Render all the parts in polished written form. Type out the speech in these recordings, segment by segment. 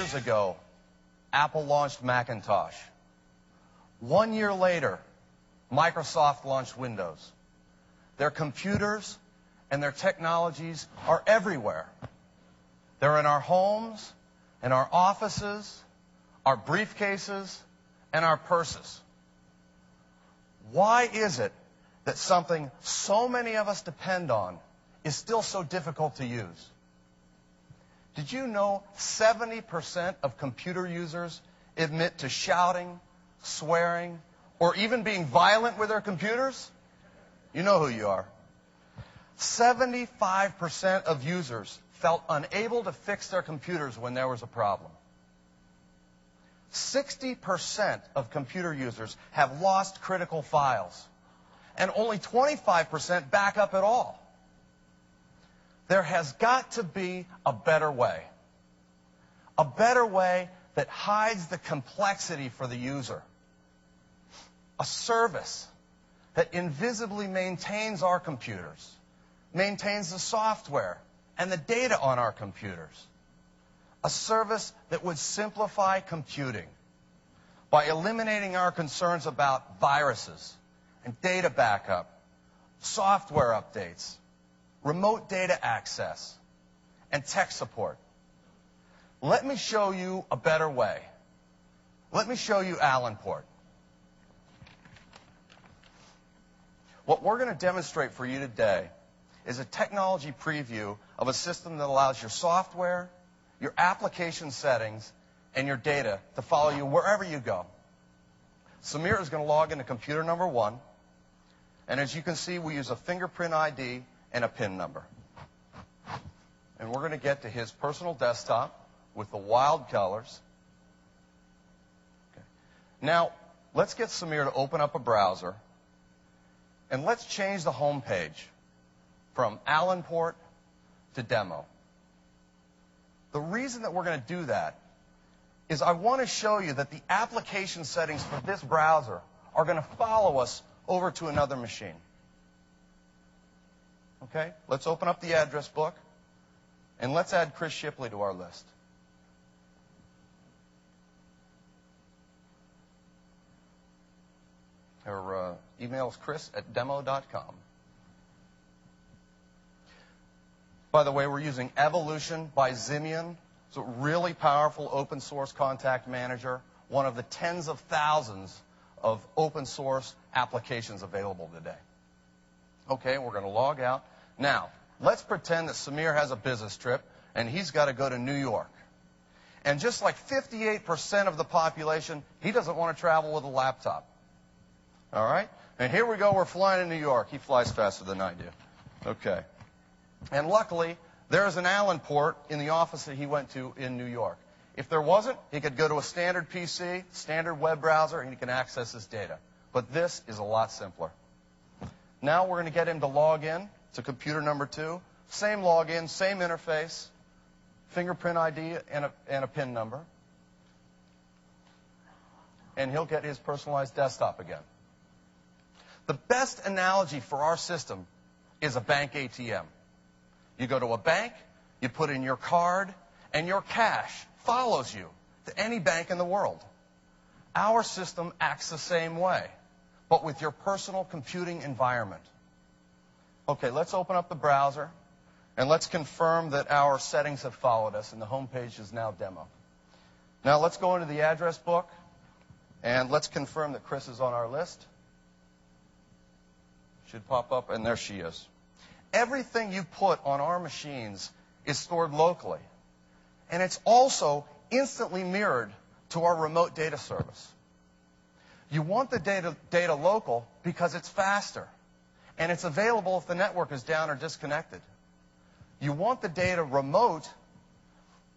years ago, Apple launched Macintosh. 1 year later, Microsoft launched Windows. Their computers and their technologies are everywhere. They're in our homes, in our offices, our briefcases, and our purses. Why is it that something so many of us depend on is still so difficult to use? Did you know 70% of computer users admit to shouting, swearing, or even being violent with their computers? You know who you are. 75% of users felt unable to fix their computers when there was a problem. 60% of computer users have lost critical files, and only 25% back up at all. There has got to be a better way. A better way that hides the complexity for the user. A service that invisibly maintains our computers, maintains the software and the data on our computers. A service that would simplify computing by eliminating our concerns about viruses and data backup, software updates, remote data access, and tech support. Let me show you a better way. Let me show you AllenPort. What we're going to demonstrate for you today is a technology preview of a system that allows your software, your application settings, and your data to follow you wherever you go. Samir is going to log into computer number 1, and as you can see, we use a fingerprint ID and a PIN number. And we're going to get to his personal desktop with the wild colors. Okay. Now, let's get Samir to open up a browser, and let's change the home page from AllenPort to Demo. The reason that we're going to do that is I want to show you that the application settings for this browser are going to follow us over to another machine. Okay, let's open up the address book, and let's add Chris Shipley to our list. Her email is chris@demo.com. By the way, we're using Evolution by Zimian. It's a really powerful open source contact manager, one of the tens of thousands of open source applications available today. Okay, we're going to log out. Now, let's pretend that Samir has a business trip, and he's got to go to New York. And just like 58% of the population, he doesn't want to travel with a laptop. All right? And here we go. We're flying to New York. He flies faster than I do. Okay. And luckily, there's an AllenPort in the office that he went to in New York. If there wasn't, he could go to a standard PC, standard web browser, and he can access his data. But this is a lot simpler. Now we're going to get him to log in to computer number 2. Same login, same interface, fingerprint ID and a PIN number. And he'll get his personalized desktop again. The best analogy for our system is a bank ATM. You go to a bank, you put in your card, and your cash follows you to any bank in the world. Our system acts the same way, but with your personal computing environment. Okay, let's open up the browser, and let's confirm that our settings have followed us, and the home page is now Demo. Now let's go into the address book, and let's confirm that Chris is on our list. Should pop up, and there she is. Everything you put on our machines is stored locally, and it's also instantly mirrored to our remote data service. You want the data local because it's faster, and it's available if the network is down or disconnected. You want the data remote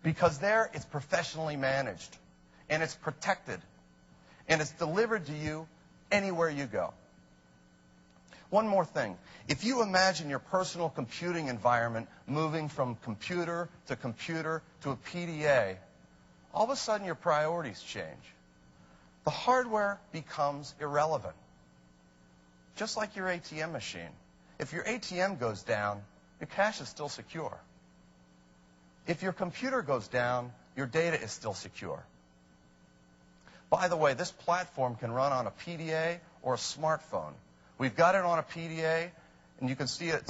because there it's professionally managed, and it's protected, and it's delivered to you anywhere you go. One more thing. If you imagine your personal computing environment moving from computer to a PDA, all of a sudden your priorities change. The hardware becomes irrelevant. Just like your ATM machine. If your ATM goes down, your cash is still secure. If your computer goes down, your data is still secure. By the way, this platform can run on a PDA or a smartphone. We've got it on a PDA, and you can see it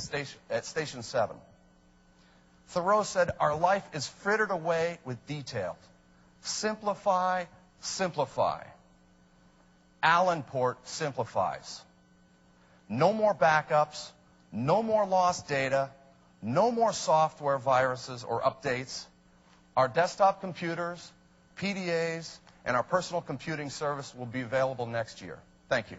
at Station 7. Thoreau said, "Our life is frittered away with details. Simplify, simplify." AllenPort simplifies. No more backups, no more lost data, no more software viruses or updates. Our desktop computers, PDAs, and our personal computing service will be available next year. Thank you.